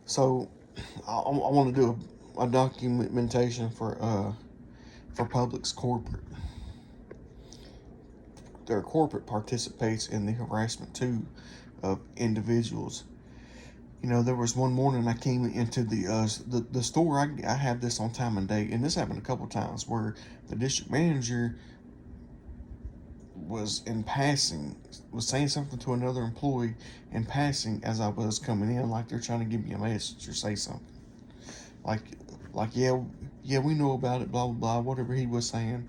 So I want to do a documentation for Publix corporate. Their corporate participates in the harassment too of individuals. You know, there was one morning I came into the store. I have this on time and date, and this happened a couple times where the district manager was in passing, was saying something to another employee in passing as I was coming in, like they're trying to give me a message or say something. Like, yeah, we know about it, blah, blah, blah, whatever he was saying.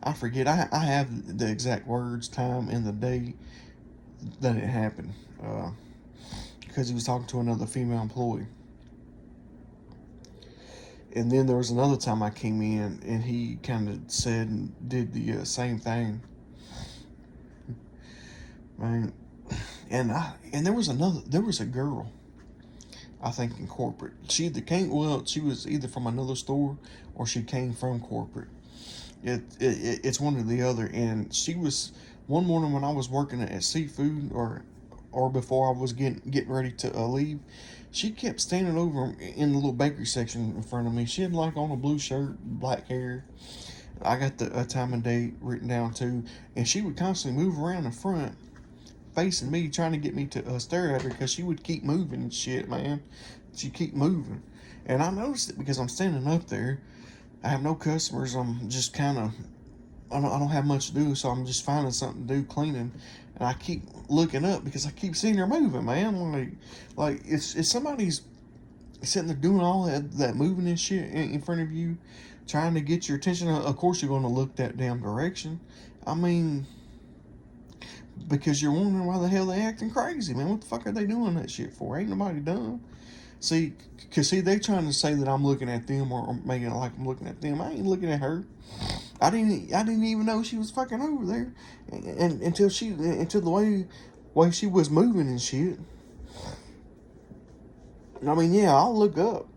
I forget. I have the exact words, time, and the day that it happened. Because he was talking to another female employee. And then there was another time I came in and he kind of said and did the same thing. Man, and there was a girl, I think, in corporate. She was either from another store or she came from corporate. It's one or the other. And she was, one morning when I was working at seafood, or before I was getting ready to leave, she kept standing over in the little bakery section in front of me. She had like on a blue shirt, black hair. I got the time and date written down too, and she would constantly move around in front, facing me, trying to get me to stare at her because she would keep moving and shit, man. She'd keep moving, and I noticed it because I'm standing up there. I have no customers. I'm just kind of, I don't have much to do, so I'm just finding something to do, cleaning, and I keep looking up because I keep seeing her moving, man. Like it's somebody's sitting there doing all that moving and shit in front of you, trying to get your attention. Of course, you're going to look that damn direction. I mean, because you're wondering why the hell they acting crazy, man. What the fuck are they doing that shit for? Ain't nobody dumb. See, they trying to say that I'm looking at them or making it like I'm looking at them. I ain't looking at her. I didn't even know she was fucking over there, and until the way she was moving and shit. I mean, yeah, I'll look up,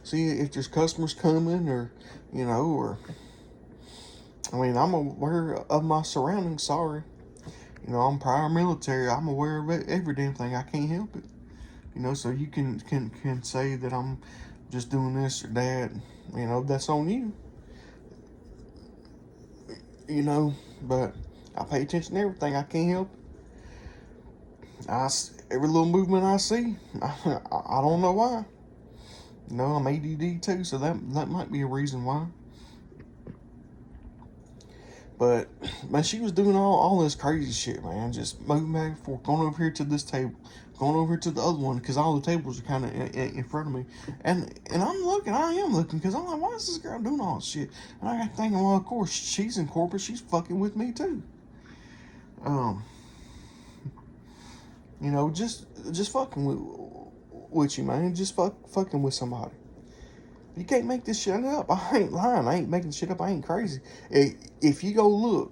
see if there's customers coming or I mean, I'm aware of my surroundings. Sorry, I'm prior military. I'm aware of every damn thing. I can't help it. So you can say that I'm just doing this or that. That's on you. But I pay attention to everything. I can't help it. Every little movement I see, I don't know why. I'm ADD too, so that might be a reason why. But man, she was doing all this crazy shit, man. Just moving back and forth, going over here to this table, going over to the other one, because all the tables are kind of in front of me. And I am looking, because I'm like, why is this girl doing all this shit? And I got thinking, well, of course, she's in corporate, she's fucking with me too. Just fucking with you, man. Just fucking with somebody. You can't make this shit up. I ain't lying. I ain't making shit up. I ain't crazy. If you go look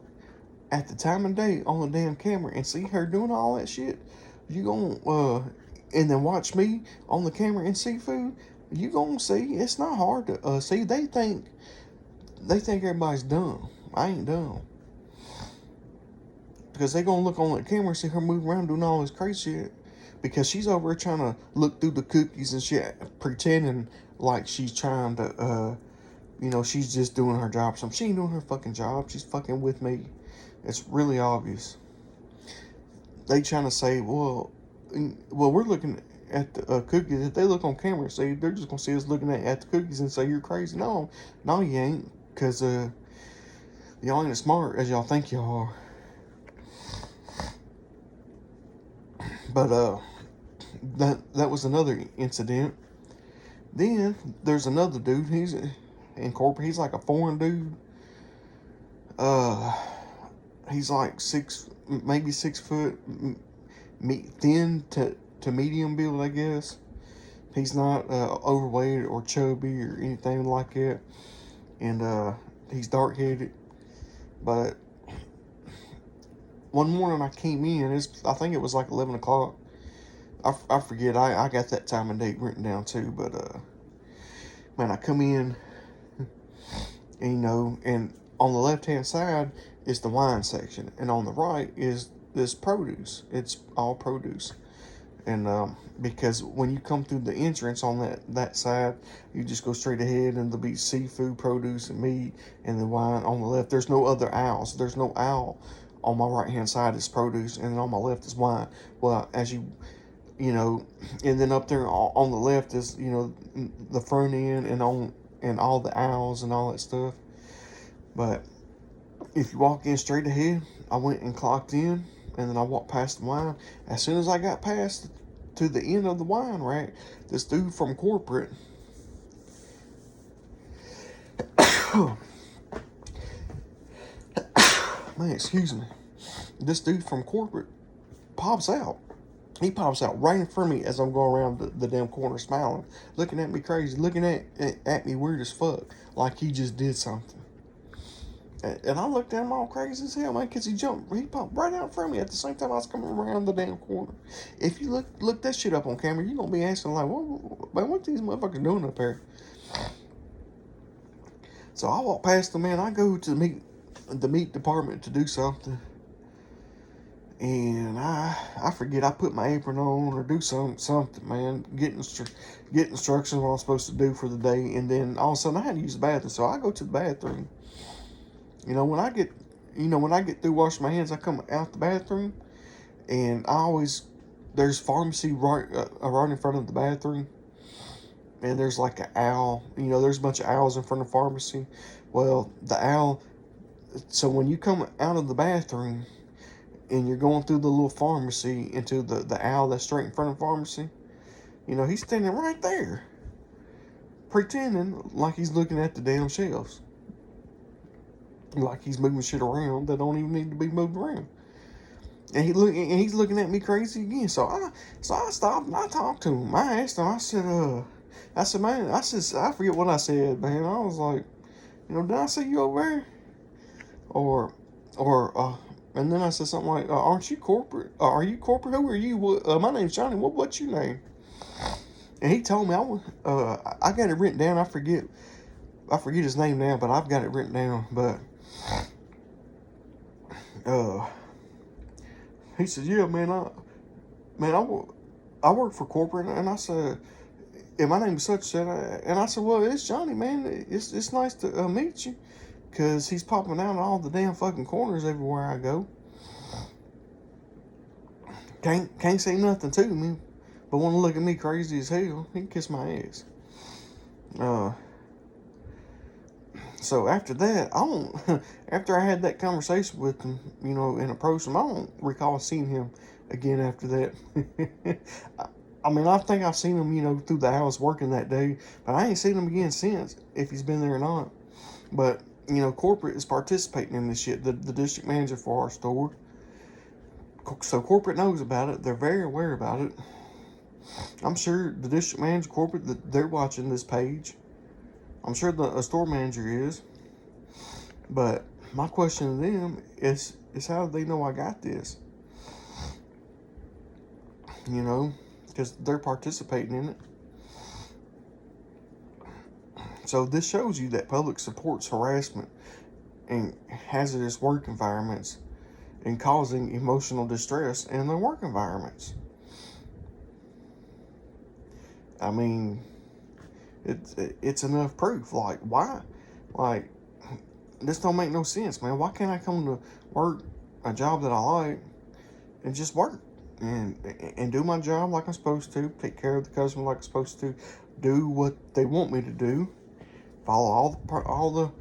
at the time and day on the damn camera and see her doing all that shit, you gonna and then watch me on the camera in seafood, you gonna see it's not hard to see. They think everybody's dumb. I ain't dumb. Because they gonna look on the camera and see her moving around doing all this crazy shit. Because she's over there trying to look through the cookies and shit, pretending like she's trying to, she's just doing her job. So she ain't doing her fucking job. She's fucking with me. It's really obvious. They trying to say, well, we're looking at the cookies. If they look on camera, see, they're just gonna see us looking at the cookies and say you're crazy. No, you ain't, because y'all ain't as smart as y'all think y'all are. But that was another incident. Then there's another dude. He's in corporate. He's like a foreign dude. He's like maybe 6 foot, thin to medium build, I guess. He's not overweight or chubby or anything like that. And he's dark headed. But one morning I came in. I think it was like 11 o'clock. I forget. I got that time and date written down too. But man, I come in, and and on the left hand side is the wine section, and on the right is this produce. It's all produce. And because when you come through the entrance on that side, you just go straight ahead, and there'll be seafood, produce, and meat, and the wine on the left. There's no other aisles. There's no aisle on my right hand side is produce, and then on my left is wine. Well, as you know, and then up there on the left is, you know, the front end, and all the aisles and all that stuff. But if you walk in straight ahead, I went and clocked in, and then I walked past the wine. As soon as I got past to the end of the wine rack, this dude from corporate, man, excuse me, this dude from corporate pops out. He pops out right in front of me as I'm going around the damn corner, smiling, looking at me crazy, looking at me weird as fuck, like he just did something. And I looked at him all crazy as hell, man, because he popped right out in front of me at the same time I was coming around the damn corner. If you look that shit up on camera, you're going to be asking, like, what these motherfuckers doing up here? So I walk past him, man. I go to the meat department to do something. And I forget, I put my apron on or do something, man. Get instructions what I'm supposed to do for the day. And then all of a sudden I had to use the bathroom. So I go to the bathroom. When I get through washing my hands, I come out the bathroom, and there's pharmacy right in front of the bathroom, and there's like an owl. There's a bunch of owls in front of pharmacy. Well, the owl. So when you come out of the bathroom, and you're going through the little pharmacy into the owl that's straight in front of pharmacy, he's standing right there, pretending like he's looking at the damn shelves. Like he's moving shit around that don't even need to be moved around. And he's looking at me crazy again. So I stopped and I talked to him. I asked him, I said, man, I forget what I said, man. I was like, did I see you over there? And then I said something like, aren't you corporate? Are you corporate? Who are you? My name's Johnny. What's your name? And he told me, I got it written down. I forget his name now, but I've got it written down. But he said, yeah, man, I work for corporate. And I said, and my name is such and such. And I said, well, it's Johnny, man. It's nice to meet you. Because he's popping out in all the damn fucking corners everywhere I go. Can't say nothing to me. But want to look at me crazy as hell. He can kiss my ass. So after that, after I had that conversation with him, and approached him, I don't recall seeing him again after that. I think I've seen him, through the house working that day, but I ain't seen him again since, if he's been there or not. But, corporate is participating in this shit, the district manager for our store. So corporate knows about it. They're very aware about it. I'm sure the district manager, corporate, they're watching this page. I'm sure the store manager is. But my question to them is how do they know I got this? Because they're participating in it. So this shows you that Publix supports harassment and hazardous work environments and causing emotional distress in their work environments. I mean, it's enough proof. Like, why? Like, this don't make no sense, man. Why can't I come to work a job that I like and just work and do my job like I'm supposed to, take care of the customer like I'm supposed to, do what they want me to do, follow all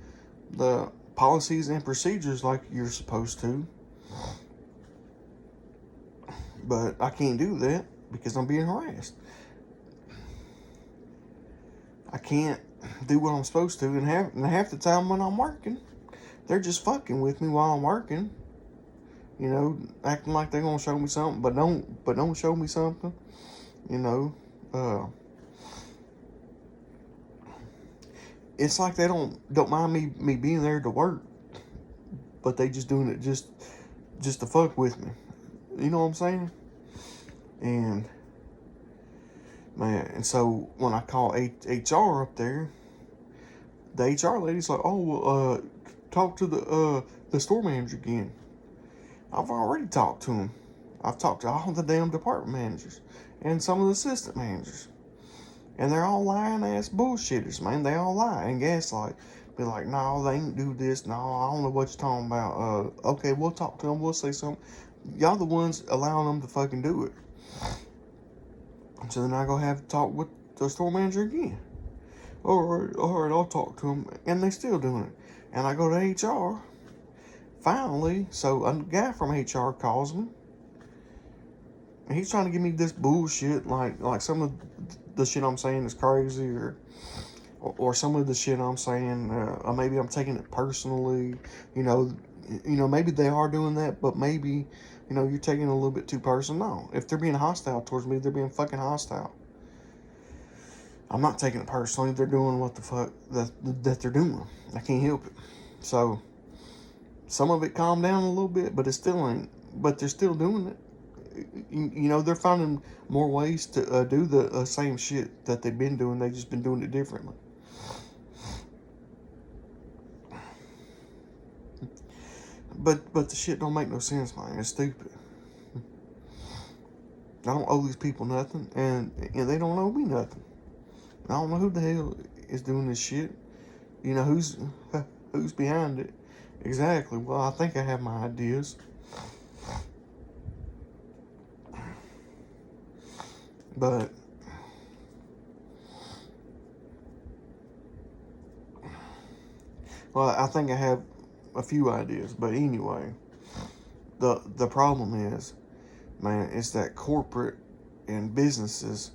the policies and procedures like you're supposed to. But I can't do that because I'm being harassed. I can't do what I'm supposed to, and half the time when I'm working, they're just fucking with me while I'm working. Acting like they're gonna show me something, but don't show me something. It's like they don't mind me being there to work, but they just doing it just to fuck with me. You know what I'm saying? And man, and so when I call HR up there, the HR lady's like, "Oh, well, talk to the store manager again." I've already talked to him. I've talked to all the damn department managers and some of the assistant managers. And they're all lying ass bullshitters, man. They all lie and gaslight. Be like, no, they ain't do this. No, I don't know what you're talking about. Okay, we'll talk to them. We'll say something. Y'all the ones allowing them to fucking do it. So then I go have to talk with the store manager again. All right, I'll talk to them. And they still doing it. And I go to HR. Finally, so a guy from HR calls me. And he's trying to give me this bullshit, like some of the shit I'm saying is crazy, or some of the shit I'm saying, or maybe I'm taking it personally. You know, maybe they are doing that, but maybe, you're taking it a little bit too personal. No, if they're being hostile towards me, they're being fucking hostile. I'm not taking it personally. They're doing what the fuck that they're doing. I can't help it. So some of it calmed down a little bit, but it still ain't. But they're still doing it. They're finding more ways to do the same shit that they've been doing. They've just been doing it differently. But the shit don't make no sense, man. It's stupid. I don't owe these people nothing, and they don't owe me nothing. I don't know who the hell is doing this shit. Who's behind it. Exactly. Well, I think I have my ideas. But I think I have a few ideas. But anyway, the problem is, man, is that corporate and businesses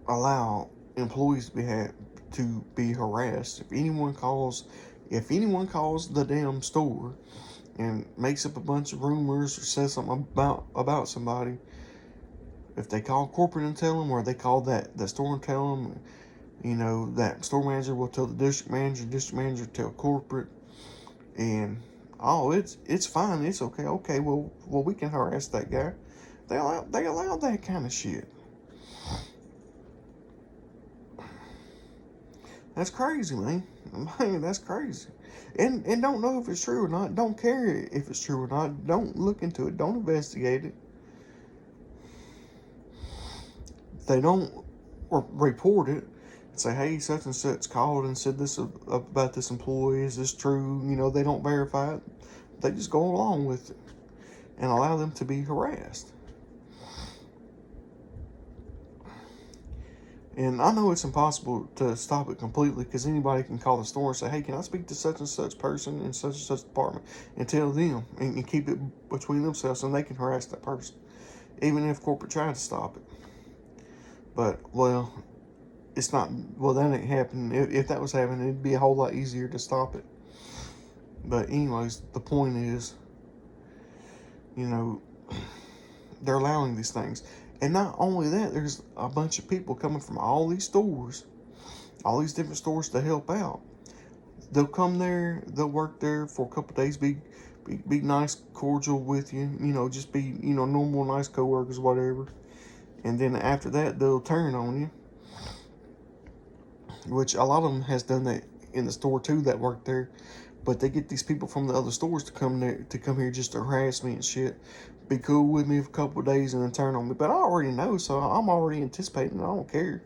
allow employees to be harassed. If anyone calls the damn store and makes up a bunch of rumors or says something about somebody, if they call corporate and tell them, or they call that store and tell them, that store manager will tell the district manager tell corporate, and it's fine, it's okay. Okay, well, we can harass that guy. They allow that kind of shit. That's crazy, man. Man, that's crazy. And don't know if it's true or not. Don't care if it's true or not. Don't look into it. Don't investigate it. They don't report it and say, hey, such and such called and said this about this employee. Is this true? They don't verify it. They just go along with it and allow them to be harassed. And I know it's impossible to stop it completely, because anybody can call the store and say, hey, can I speak to such and such person in such and such department, and tell them, and keep it between themselves, and they can harass that person, even if corporate tried to stop it. But, well, it's not, well, that ain't happening. If that was happening, it'd be a whole lot easier to stop it. But anyways, the point is, they're allowing these things. And not only that, there's a bunch of people coming from all these stores, all these different stores to help out. They'll come there, they'll work there for a couple of days, be nice, cordial with you, just be, normal, nice coworkers, whatever. And then after that, they'll turn on you. Which a lot of them has done that in the store too, that work there. But they get these people from the other stores to come here just to harass me and shit. Be cool with me for a couple of days and then turn on me. But I already know, so I'm already anticipating. I don't care.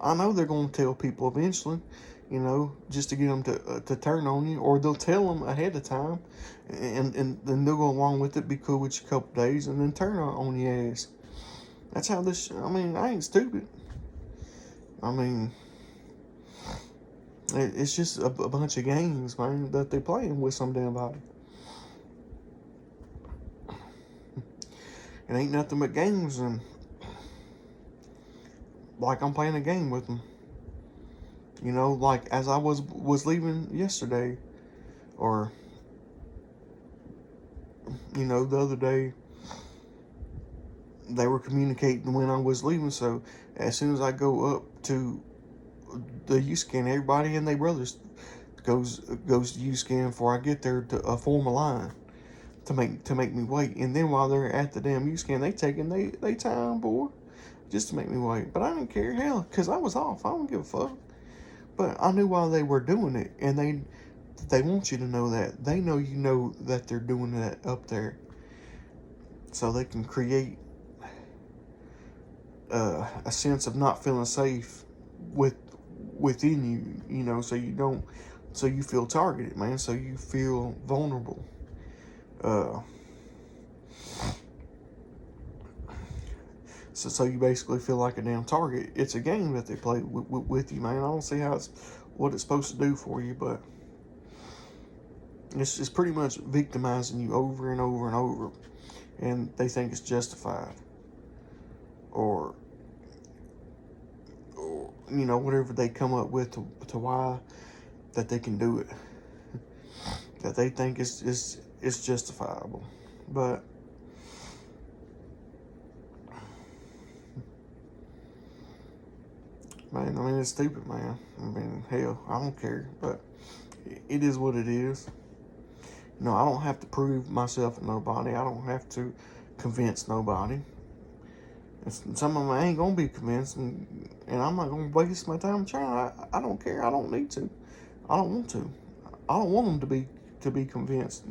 I know they're going to tell people eventually, just to get them to turn on you. Or they'll tell them ahead of time, and then they'll go along with it, be cool with you a couple of days, and then turn on your ass. That's how this, I ain't stupid. It's just a bunch of games, man, that they playing with some damn body. It ain't nothing but games, and like I'm playing a game with them. Like as I was leaving yesterday, or the other day, they were communicating when I was leaving. So as soon as I go up to the U-scan, everybody and their brothers goes to U-scan before I get there to form a line to make me wait. And then while they're at the damn U-scan, they taking they time, boy, just to make me wait. But I didn't care, hell, because I was off. I don't give a fuck. But I knew why they were doing it, and they want you to know that. They know that they're doing that up there. so they can create a sense of not feeling safe within you, you know, so you don't, so you feel targeted, man, so you feel vulnerable. So you basically feel like a damn target. It's a game that they play with you, man. I don't see how what it's supposed to do for you, but it's pretty much victimizing you over and over and over, and they think it's justified, or you know, whatever they come up with to why that they can do it, that they think is justifiable. But man, I mean, it's stupid, man. I mean, hell, I don't care, but it is what it is. You know, I don't have to prove myself to nobody. I don't have to convince nobody. Some of them I ain't gonna be convinced, and I'm not gonna waste my time trying. I don't care. I don't need to. I don't want to. I don't want them to be convinced,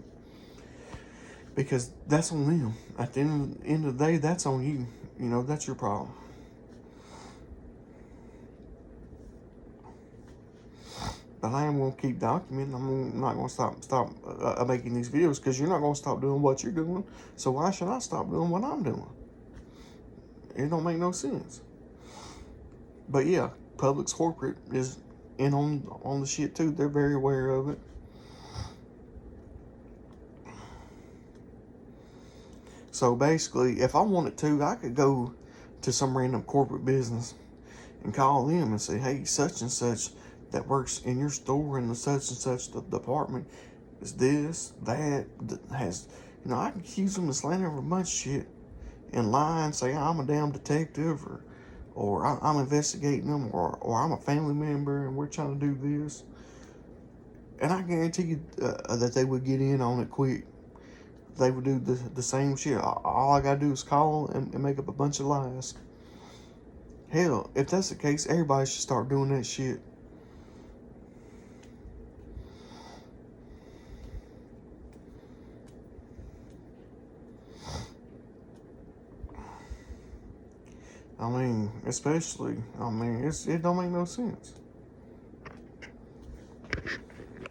because that's on them. At the end of the day, that's on you. You know, that's your problem. But I am going to keep documenting. I'm not going to stop making these videos, because you're not going to stop doing what you're doing. So why should I stop doing what I'm doing? It don't make no sense. But yeah, Publix corporate is in on the shit too. They're very aware of it. So basically, if I wanted to, I could go to some random corporate business and call them and say, hey, such and such that works in your store in the such and such department is this, that has, you know, I can accuse them of slander of a bunch of shit and lie and say I'm a damn detective, or I'm investigating them, or I'm a family member and we're trying to do this. And I guarantee you that they would get in on it quick. They would do the same shit. All I gotta do is call and make up a bunch of lies. Hell, if that's the case, everybody should start doing that shit. I mean, especially, I mean, it don't make no sense.